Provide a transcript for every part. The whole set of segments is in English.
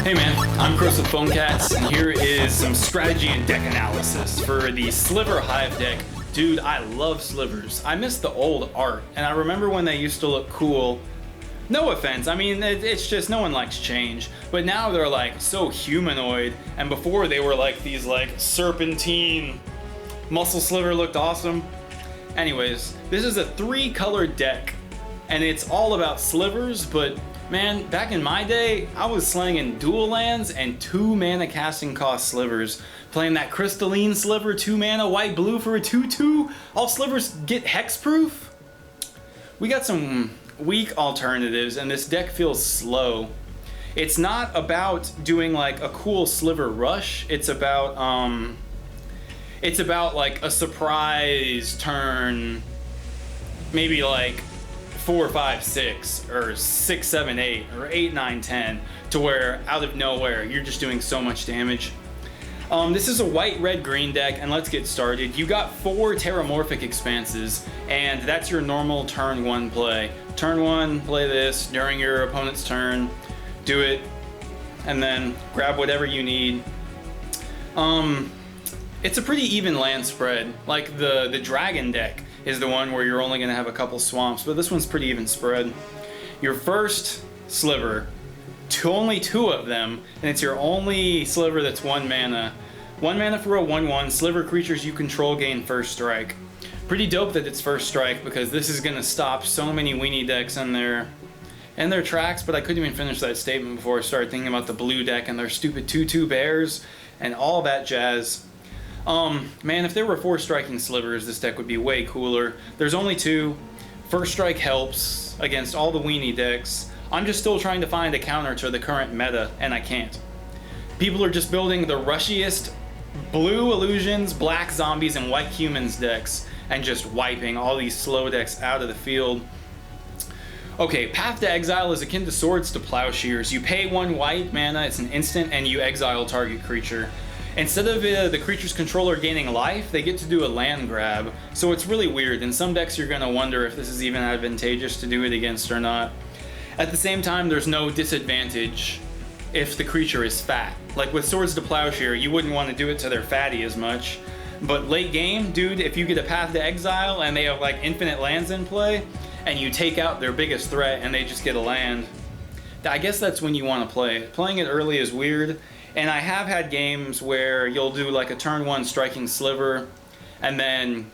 Hey man, I'm Chris with Phone Cats, and here is some strategy and deck analysis for the Sliver Hive deck. Dude, I love slivers. I miss the old art, and I remember when they used to look cool. No offense, I mean, it's just no one likes change. But now they're like so humanoid, and before they were like these like serpentine. Muscle Sliver looked awesome. Anyways, this is a 3-color deck, and it's all about slivers, but man, back in my day, I was slanging dual lands and 2 mana casting cost slivers. Playing that crystalline sliver, 2 mana, white blue for a 2/2. All slivers get hexproof. We got some weak alternatives, and this deck feels slow. It's not about doing like a cool sliver rush. It's about like a surprise turn, maybe like 4, 5, 6, or 6, 7, 8, or 8, 9, 10, to where out of nowhere you're just doing so much damage. This is a white, red, green deck, and let's get started. You got 4 Terramorphic Expanses, and that's your normal turn 1 play. Turn 1, play this during your opponent's turn, do it, and then grab whatever you need. It's a pretty even land spread. Like the dragon deck is the one where you're only going to have a couple swamps, but this one's pretty even spread. Your first sliver, only 2 of them, and it's your only sliver that's 1 mana. 1 mana for a 1/1. Sliver creatures you control gain first strike. Pretty dope that it's first strike, because this is going to stop so many weenie decks in their tracks, but I couldn't even finish that statement before I started thinking about the blue deck and their stupid 2/2 bears and all that jazz. Man, if there were 4 striking slivers, this deck would be way cooler. There's only 2. First strike helps against all the weenie decks. I'm just still trying to find a counter to the current meta, and I can't. People are just building the rushiest blue illusions, black zombies, and white humans decks, and just wiping all these slow decks out of the field. Okay, Path to Exile is akin to Swords to Plowshares. You pay 1 white mana, it's an instant, and you exile target creature. Instead of the creature's controller gaining life, they get to do a land grab. So it's really weird. In some decks you're going to wonder if this is even advantageous to do it against or not. At the same time, there's no disadvantage if the creature is fat. Like with Swords to Plowshare, you wouldn't want to do it to their fatty as much. But late game, dude, if you get a Path to Exile and they have like infinite lands in play, and you take out their biggest threat and they just get a land, I guess that's when you want to play it. Playing it early is weird. And I have had games where you'll do like a turn 1 striking sliver and then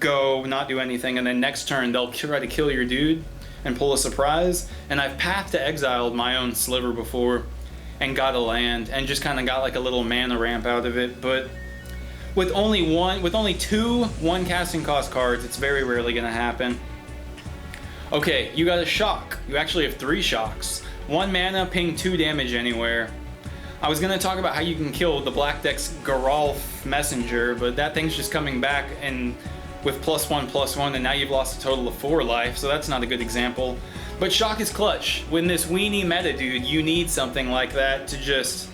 go not do anything, and then next turn they'll try to kill your dude and pull a surprise. And I've Path to Exiled my own sliver before and got a land and just kind of got like a little mana ramp out of it. But with only 2 1 casting cost cards, it's very rarely going to happen. Okay, you got a shock. You actually have 3 shocks. 1 mana, ping 2 damage anywhere. I was going to talk about how you can kill the black deck's Geralf Messenger, but that thing's just coming back and with +1/+1, and now you've lost a total of 4 life, so that's not a good example. But shock is clutch. When this weenie meta, dude, you need something like that to just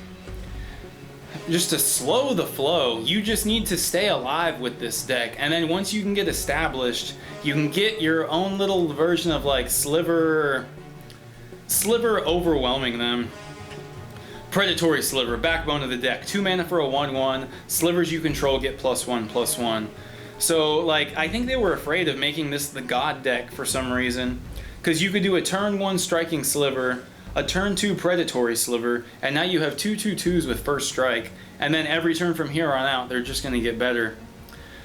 to slow the flow. You just need to stay alive with this deck, and then once you can get established, you can get your own little version of like Sliver overwhelming them. Predatory Sliver, backbone of the deck. 2 mana for a 1/1. Slivers you control get +1/+1. So, like, I think they were afraid of making this the god deck for some reason. Because you could do a turn 1 striking sliver, a turn 2 predatory sliver, and now you have 2 2/2s with first strike. And then every turn from here on out, they're just going to get better.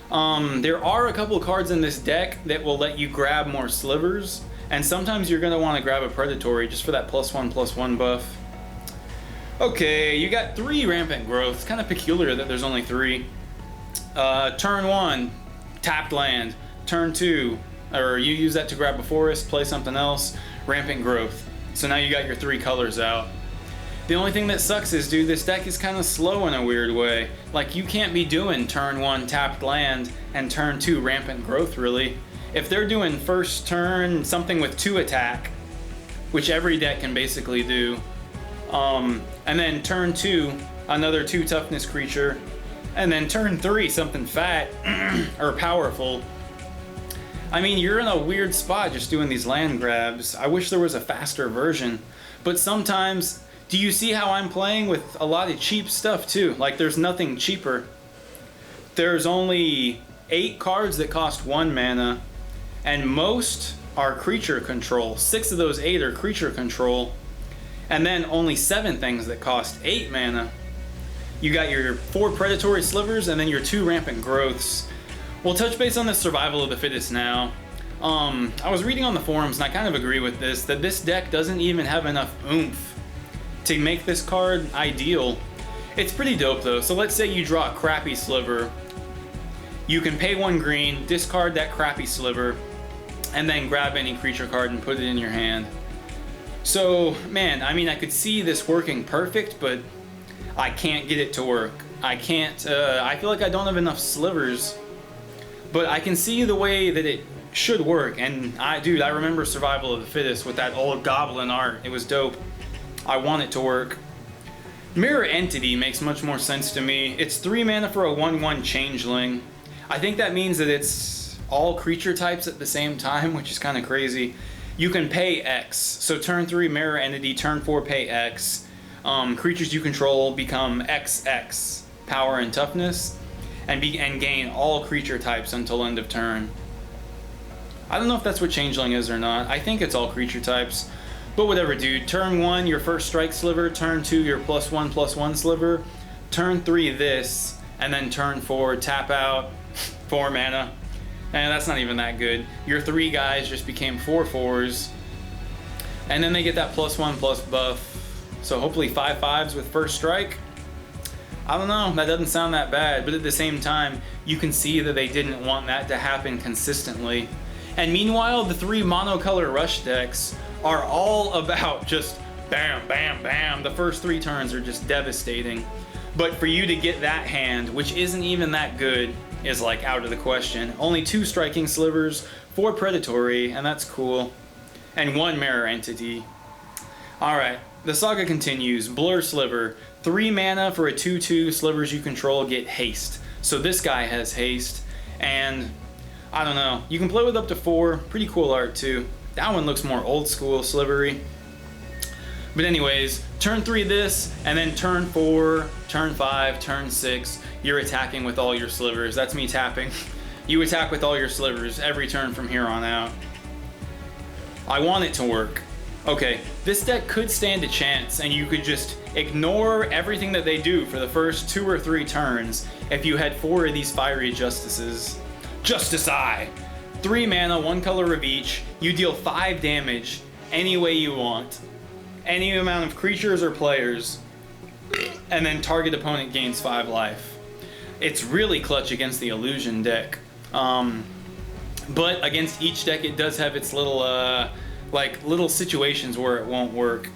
There are a couple cards in this deck that will let you grab more slivers. And sometimes you're going to want to grab a predatory just for that +1/+1 buff. Okay, you got 3 Rampant Growth. It's kind of peculiar that there's only 3. Turn 1, tapped land. Turn 2, or you use that to grab a forest, play something else, Rampant Growth. So now you got your 3 colors out. The only thing that sucks is, dude, this deck is kind of slow in a weird way. Like, you can't be doing turn 1 tapped land and turn 2 Rampant Growth, really. If they're doing first turn something with 2 attack, which every deck can basically do, and then turn 2, another 2 toughness creature, and then turn 3, something fat or powerful. I mean, you're in a weird spot just doing these land grabs. I wish there was a faster version, but sometimes Do you see how I'm playing with a lot of cheap stuff too? Like there's nothing cheaper. There's only 8 cards that cost 1 mana, and most are creature control. 6 of those 8 are creature control, and then only 7 things that cost 8 mana. You got your 4 predatory slivers and then your 2 rampant growths. We'll touch base on the survival of the fittest now. I was reading on the forums and I kind of agree with this, that this deck doesn't even have enough oomph to make this card ideal. It's pretty dope though. So let's say you draw a crappy sliver. You can pay 1 green, discard that crappy sliver, and then grab any creature card and put it in your hand. So, man, I mean, I could see this working perfect, but I can't get it to work. I can't, I feel like I don't have enough slivers, but I can see the way that it should work. And dude, I remember Survival of the Fittest with that old goblin art. It was dope. I want it to work. Mirror Entity makes much more sense to me. It's 3 mana for a 1/1 changeling. I think that means that it's all creature types at the same time, which is kind of crazy. You can pay X. So turn 3 Mirror Entity, turn 4 pay X. Creatures you control become XX power and toughness, and gain all creature types until end of turn. I don't know if that's what changeling is or not. I think it's all creature types. But whatever, dude. Turn 1, your first strike sliver. Turn 2, your +1/+1 sliver. Turn 3, this. And then turn 4, tap out, 4 mana. And that's not even that good. Your 3 guys just became 4/4s. And then they get that +1/+ buff. So hopefully 5/5s with first strike. I don't know, that doesn't sound that bad. But at the same time, you can see that they didn't want that to happen consistently. And meanwhile, the 3 monocolor rush decks are all about just bam, bam, bam. The first 3 turns are just devastating. But for you to get that hand, which isn't even that good, is like out of the question. Only 2 striking slivers, 4 predatory, and that's cool. And 1 mirror entity. Alright, the saga continues. Blur Sliver. 3 mana for a 2/2, slivers you control get haste. So this guy has haste, and I don't know. You can play with up to 4. Pretty cool art too. That one looks more old school, slivery. But anyways, turn 3 this, and then turn 4, turn 5, turn 6, you're attacking with all your slivers. That's me tapping. You attack with all your slivers every turn from here on out. I want it to work. Okay, this deck could stand a chance, and you could just ignore everything that they do for the first 2 or 3 turns if you had 4 of these Fiery Justices. Justice Eye! 3 mana, 1 color of each. You deal 5 damage any way you want. Any amount of creatures or players. And then target opponent gains 5 life. It's really clutch against the Illusion deck. But against each deck it does have its little, little situations where it won't work.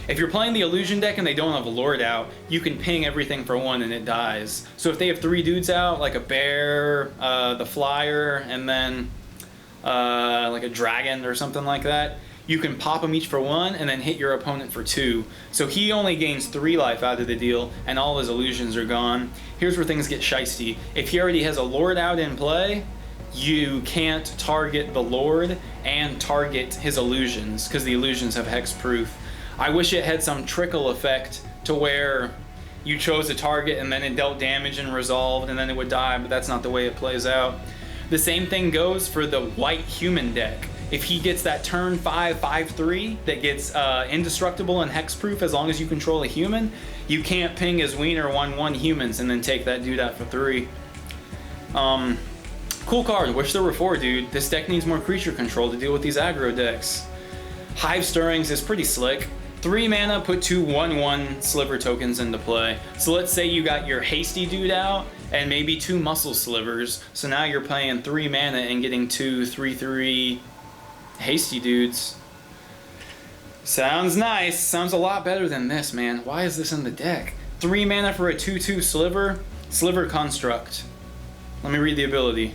If you're playing the Illusion deck and they don't have a Lord out, you can ping everything for 1 and it dies. So if they have 3 dudes out, like a bear, the flyer, and then like a dragon or something like that, you can pop them each for 1 and then hit your opponent for 2. So he only gains 3 life out of the deal and all his illusions are gone. Here's where things get shisty. If he already has a Lord out in play, you can't target the Lord and target his illusions because the illusions have hexproof. I wish it had some trickle effect to where you chose a target and then it dealt damage and resolved and then it would die, but that's not the way it plays out. The same thing goes for the white human deck. If he gets that turn 5, 5/3 that gets indestructible and hexproof as long as you control a human, you can't ping his wiener 1/1 humans and then take that dude out for 3. Cool card, wish there were 4, dude. This deck needs more creature control to deal with these aggro decks. Hive Stirrings is pretty slick. 3 mana, put 2 1/1 sliver tokens into play. So let's say you got your hasty dude out and maybe 2 muscle slivers. So now you're playing 3 mana and getting 2 3/3 hasty dudes. Sounds nice. Sounds a lot better than this, man. Why is this in the deck? 3 mana for a 2/2 sliver. Sliver Construct. Let me read the ability.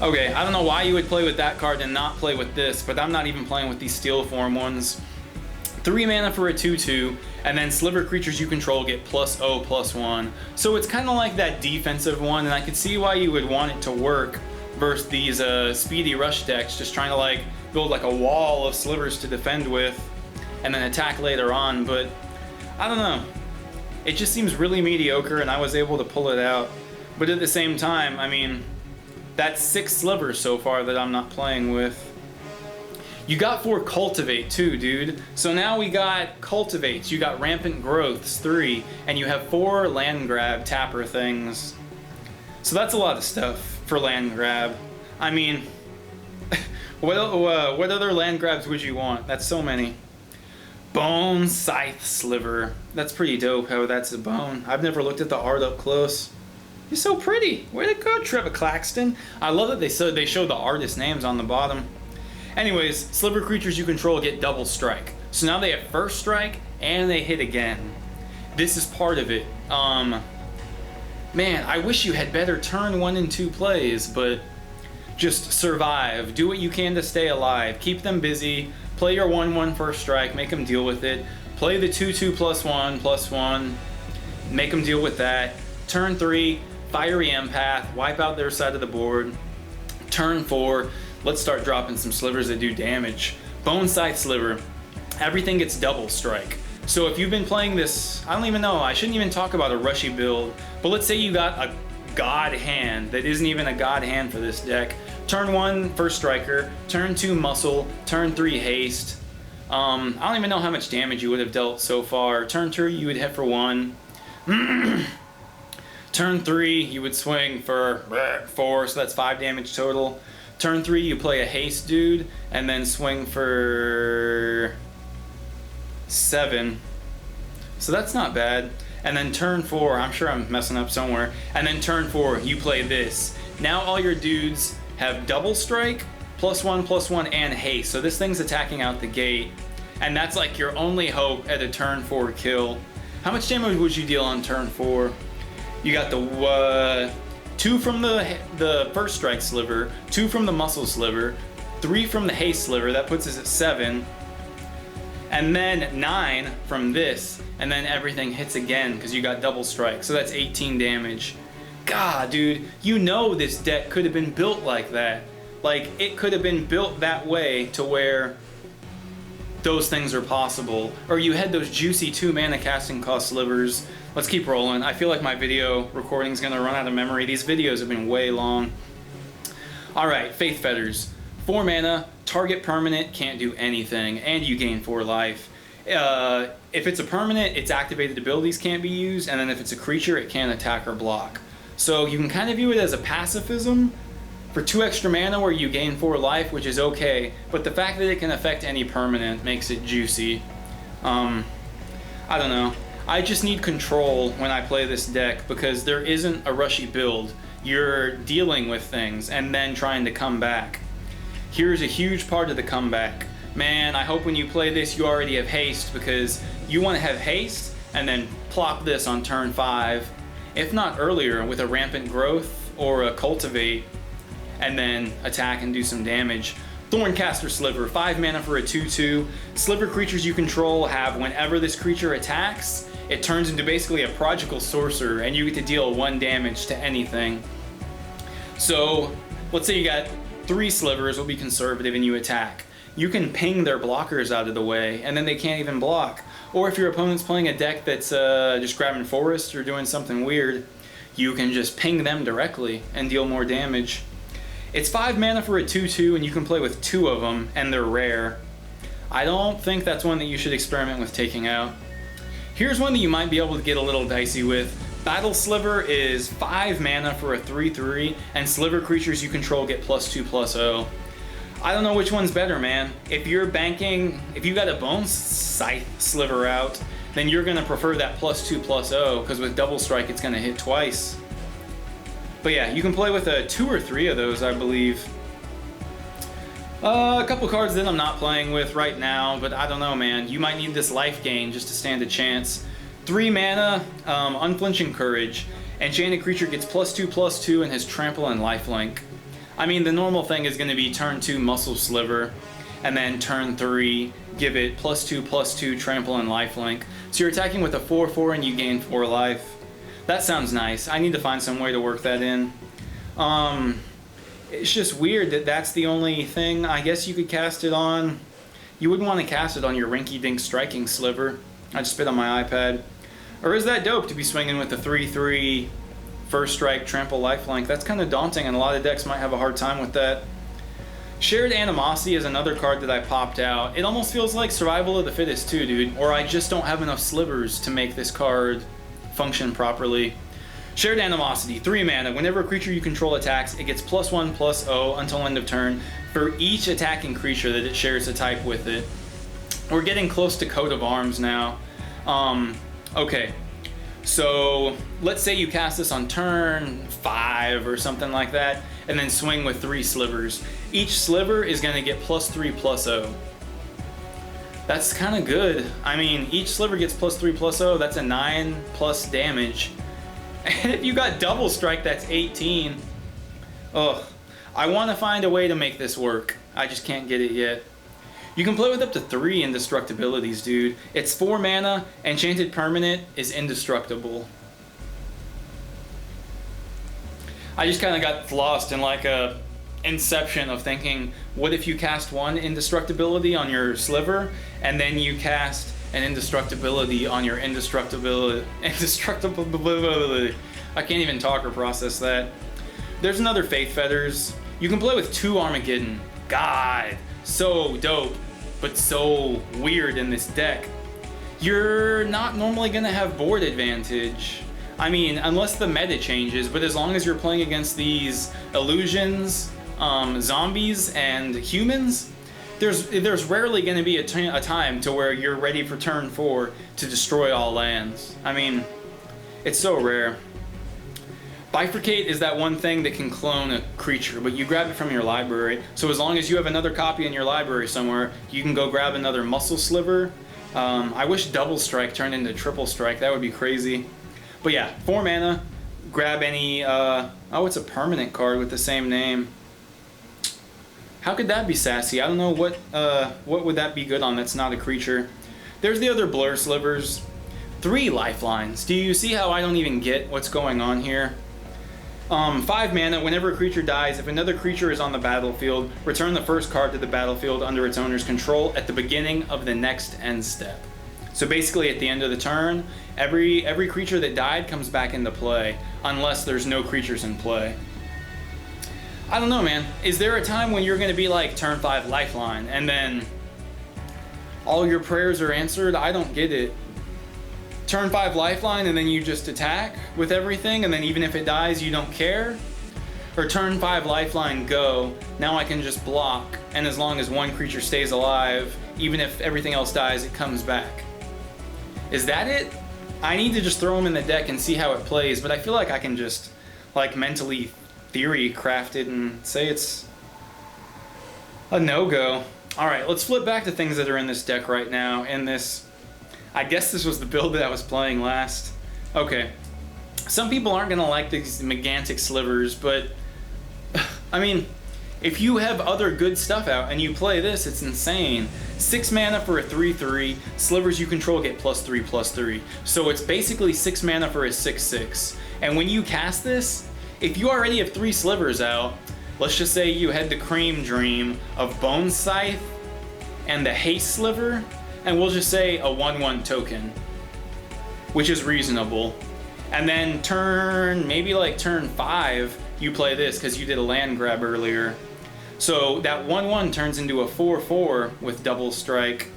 Okay, I don't know why you would play with that card and not play with this, but I'm not even playing with these Steel Form ones. 3 mana for a 2/2, and then sliver creatures you control get +0/+1. So it's kind of like that defensive one, and I could see why you would want it to work versus these speedy rush decks, just trying to like build like a wall of slivers to defend with, and then attack later on, but I don't know. It just seems really mediocre, and I was able to pull it out. But at the same time, I mean, that's 6 slivers so far that I'm not playing with. You got 4 cultivate too, dude. So now we got cultivates, you got rampant growths, 3, and you have 4 land grab tapper things. So that's a lot of stuff for land grab. I mean, what other land grabs would you want? That's so many. Bone Scythe Sliver. That's pretty dope how that's a bone. I've never looked at the art up close. You're so pretty. Way to go, Trevor Claxton. I love that they show the artist names on the bottom. Anyways, sliver creatures you control get double strike. So now they have first strike and they hit again. This is part of it. Man, I wish you had better turn 1 and 2 plays, but just survive. Do what you can to stay alive. Keep them busy. Play your 1/1 first strike. Make them deal with it. Play the 2/2 +1/1. Make them deal with that. Turn 3, Fiery Empath. Wipe out their side of the board. Turn 4, let's start dropping some slivers that do damage. Bone Scythe Sliver. Everything gets double strike. So if you've been playing this, I don't even know, I shouldn't even talk about a rushy build, but let's say you got a god hand that isn't even a god hand for this deck. Turn 1, first striker. Turn 2, muscle. Turn 3, haste. I don't even know how much damage you would have dealt so far. Turn 2, you would hit for 1. Turn 3, you would swing for 4, so that's 5 damage total. Turn 3, you play a haste dude, and then swing for 7. So that's not bad. And then turn 4, I'm sure I'm messing up somewhere. And then turn 4, you play this. Now all your dudes have double strike, +1/+1, and haste. So this thing's attacking out the gate. And that's like your only hope at a turn 4 kill. How much damage would you deal on turn 4? You got the 2 from the first strike sliver, 2 from the muscle sliver, 3 from the haste sliver, that puts us at 7. And then 9 from this, and then everything hits again because you got double strike. So that's 18 damage. God, dude, you know this deck could have been built like that. Like, it could have been built that way to where those things are possible. Or you had those juicy 2 mana casting cost slivers. Let's keep rolling. I feel like my video recording is gonna run out of memory. These videos have been way long. All right, Faith Fetters. 4 mana, target permanent, can't do anything, and you gain 4 life. If it's a permanent, its activated abilities can't be used, and then if it's a creature, it can't attack or block. So you can kind of view it as a pacifism for 2 extra mana where you gain 4 life, which is okay, but the fact that it can affect any permanent makes it juicy. I don't know. I just need control when I play this deck because there isn't a rushy build. You're dealing with things and then trying to come back. Here's a huge part of the comeback. Man, I hope when you play this you already have haste because you want to have haste and then plop this on turn 5, if not earlier with a rampant growth or a cultivate, and then attack and do some damage. Thorncaster Sliver, 5 mana for a 2/2. Sliver creatures you control have, whenever this creature attacks, it turns into basically a prodigal sorcerer and you get to deal 1 damage to anything. So let's say you got 3 slivers, will be conservative, and you attack. You can ping their blockers out of the way and then they can't even block. Or if your opponent's playing a deck that's just grabbing forests or doing something weird, you can just ping them directly and deal more damage. It's 5 mana for a 2/2 and you can play with 2 of them and they're rare. I don't think that's one that you should experiment with taking out. Here's one that you might be able to get a little dicey with. Battle Sliver is 5 mana for a 3/3 and sliver creatures you control get +2/+0. I don't know which one's better, man. If you're banking, if you got a Bone Scythe Sliver out, then you're gonna prefer that +2/+0 because with double strike it's gonna hit twice. But yeah, you can play with 2 or 3 of those, I believe. A couple cards that I'm not playing with right now, but I don't know, man. You might need this life gain just to stand a chance. 3 mana, Unflinching Courage. Enchanted creature gets +2/+2 and has trample and lifelink. I mean, the normal thing is going to be turn 2 Muscle Sliver, and then turn 3 give it +2/+2 trample and lifelink. So you're attacking with a 4/4 and you gain 4 life. That sounds nice. I need to find some way to work that in. It's just weird that that's the only thing. I guess you could cast it on... You wouldn't want to cast it on your rinky-dink striking Sliver. I just spit on my iPad. Or is that dope to be swinging with the 3/3 first strike trample lifelink? That's kind of daunting, and a lot of decks might have a hard time with that. Shared Animosity is another card that I popped out. It almost feels like Survival of the Fittest too, dude. Or I just don't have enough slivers to make this card function properly. Shared Animosity, 3 mana. Whenever a creature you control attacks, it gets +1/+0 until end of turn for each attacking creature that it shares a type with it. We're getting close to Coat of Arms now. Okay, so let's say you cast this on turn 5 or something like that, and then swing with 3 slivers. Each sliver is going to get +3/+0. That's kind of good. I mean, each sliver gets +3/+0. That's a 9+ damage. And if you got double strike, that's 18. Ugh. I want to find a way to make this work. I just can't get it yet. You can play with up to 3 indestructibilities, dude. It's 4 mana. Enchanted Permanent is indestructible. I just kind of got lost in like a inception of thinking, what if you cast 1 indestructibility on your sliver, and then you cast an indestructibility on your indestructibility. I can't even talk or process that. There's another Faith Fetters. You can play with 2 Armageddon. God, so dope, but so weird in this deck. You're not normally gonna have board advantage. I mean, unless the meta changes, but as long as you're playing against these illusions, zombies, and humans, there's rarely going to be a time to where you're ready for turn 4 to destroy all lands. I mean, it's so rare. Bifurcate is that one thing that can clone a creature, but you grab it from your library. So as long as you have another copy in your library somewhere, you can go grab another Muscle Sliver. I wish Double Strike turned into Triple Strike. That would be crazy. But yeah, 4 mana. Grab any... oh, it's a permanent card with the same name. How could that be sassy? I don't know what would that be good on that's not a creature. There's the other Blur Slivers. 3 lifelines. Do you see how I don't even get what's going on here? 5 mana. Whenever a creature dies, if another creature is on the battlefield, return the first card to the battlefield under its owner's control at the beginning of the next end step. So basically at the end of the turn, every creature that died comes back into play, unless there's no creatures in play. I don't know, man. Is there a time when you're going to be like turn 5 lifeline and then all your prayers are answered? I don't get it. Turn 5 lifeline and then you just attack with everything, and then even if it dies you don't care? Or turn 5 lifeline, go, now I can just block, and as long as one creature stays alive, even if everything else dies, it comes back. Is that it? I need to just throw them in the deck and see how it plays, but I feel like I can just like mentally theory craft it and say it's a no-go. Alright, let's flip back to things that are in this deck right now. In this, I guess this was the build that I was playing last. Okay, some people aren't gonna like these gigantic slivers, but I mean, if you have other good stuff out and you play this, it's insane. 6 mana for a 3/3. Slivers you control get +3/+3. So it's basically 6 mana for a 6/6. And when you cast this, if you already have 3 slivers out, let's just say you had the Cream Dream of Bone Scythe and the Haste Sliver, and we'll just say a 1/1 token, which is reasonable. And then maybe like turn 5, you play this because you did a land grab earlier. So that 1/1 turns into a 4/4 with Double Strike.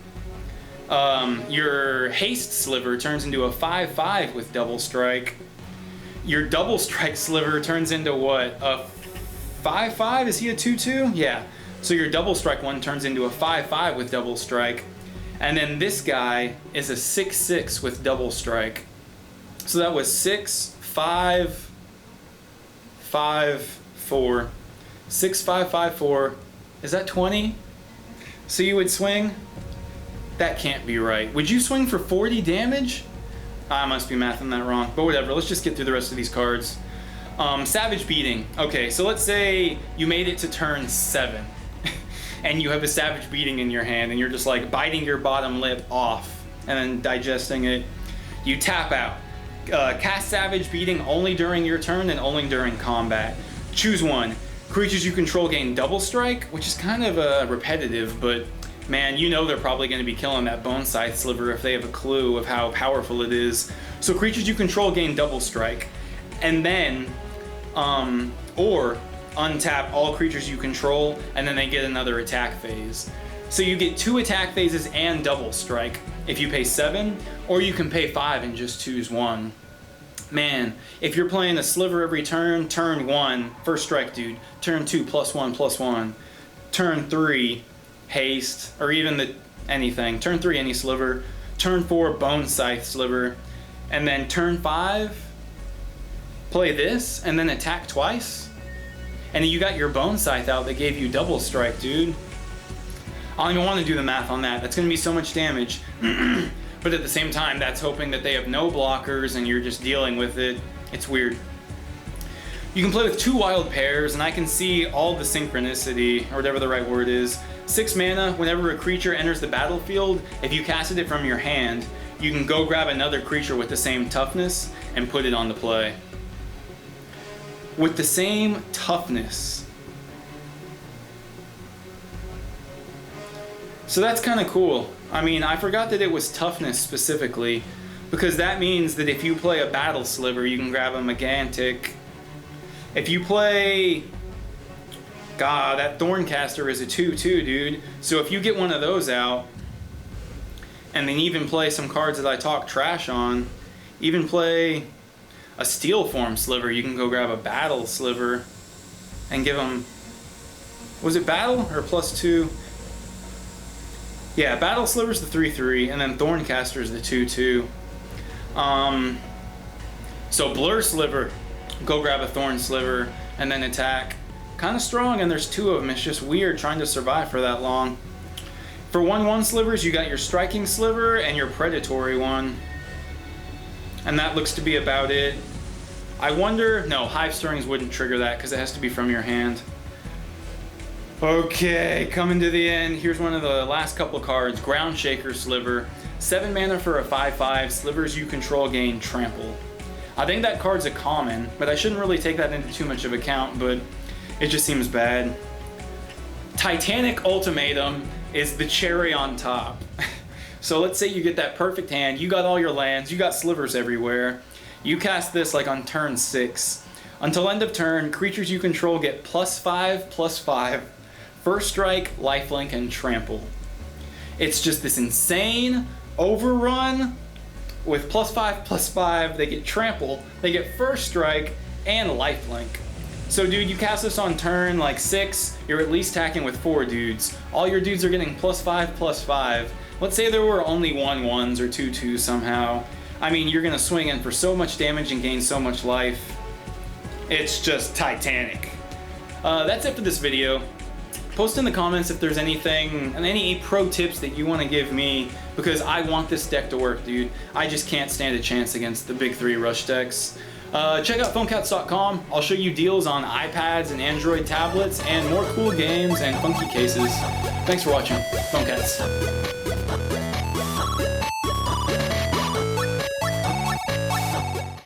Your Haste Sliver turns into a 5/5 with Double Strike. Your Double Strike Sliver turns into what? A 5/5? Is he a 2/2? Yeah. So your Double Strike one turns into a 5/5 with Double Strike. And then this guy is a 6/6 with Double Strike. So that was 6, 5, 5, 4. 6, 5, 5, 4. Is that 20? So you would swing? That can't be right. Would you swing for 40 damage? I must be mathing that wrong, but whatever. Let's just get through the rest of these cards. Savage Beating. Okay, so let's say you made it to turn 7, and you have a Savage Beating in your hand, and you're just like biting your bottom lip off, and then digesting it. You tap out. Cast Savage Beating only during your turn and only during combat. Choose one. Creatures you control gain double strike, which is kind of repetitive, but man, you know they're probably going to be killing that Bone Scythe Sliver if they have a clue of how powerful it is. So creatures you control gain double strike, and then, or untap all creatures you control, and then they get another attack phase. So you get 2 attack phases and double strike if you pay 7, or you can pay 5 and just choose 1. Man, if you're playing a Sliver every turn, turn 1, first strike dude. Turn 2, +1/+1. Turn 3, haste, or even anything. Turn 3, any Sliver. Turn 4, Bone Scythe Sliver. And then turn 5, play this, and then attack twice. And then you got your Bone Scythe out that gave you double strike, dude. I don't even want to do the math on that. That's going to be so much damage. But at the same time, that's hoping that they have no blockers and you're just dealing with it. It's weird. You can play with 2 wild pairs, and I can see all the synchronicity, or whatever the right word is. 6 mana, whenever a creature enters the battlefield, if you casted it from your hand, you can go grab another creature with the same toughness and put it on the play. With the same toughness. So that's kind of cool. I mean, I forgot that it was toughness specifically, because that means that if you play a Battle Sliver, you can grab a Megantic. If you play... God, that Thorncaster is a 2/2, dude. So if you get one of those out, and then even play some cards that I talk trash on, even play a Steel Form Sliver, you can go grab a Battle Sliver and give them... Was it Battle or +2? Yeah, Battle Sliver's the 3/3, and then Thorncaster's the 2/2. So Blur Sliver, go grab a Thorn Sliver, and then attack. Kind of strong, and there's 2 of them. It's just weird trying to survive for that long. For 1/1 Slivers, you got your Striking Sliver and your Predatory one. And that looks to be about it. I wonder... No, Hive Stirrings wouldn't trigger that because it has to be from your hand. Okay, coming to the end. Here's one of the last couple cards. Ground Shaker Sliver. 7 mana for a 5/5. Slivers you control gain Trample. I think that card's a common, but I shouldn't really take that into too much of account, but it just seems bad. Titanic Ultimatum is the cherry on top. So let's say you get that perfect hand. You got all your lands. You got Slivers everywhere. You cast this like on turn 6. Until end of turn, creatures you control get +5/+5. First strike, lifelink, and trample. It's just this insane overrun with +5/+5. They get trample, they get first strike, and lifelink. So dude, you cast this on turn like 6, you're at least attacking with 4 dudes. All your dudes are getting +5/+5. Let's say there were only 1/1s or 2/2s somehow. I mean, you're gonna swing in for so much damage and gain so much life. It's just Titanic. That's it for this video. Post in the comments if there's anything, and any pro tips that you want to give me, because I want this deck to work, dude. I just can't stand a chance against the big 3 rush decks. Check out phonecats.com. I'll show you deals on iPads and Android tablets, and more cool games and funky cases. Thanks for watching. Phonecats.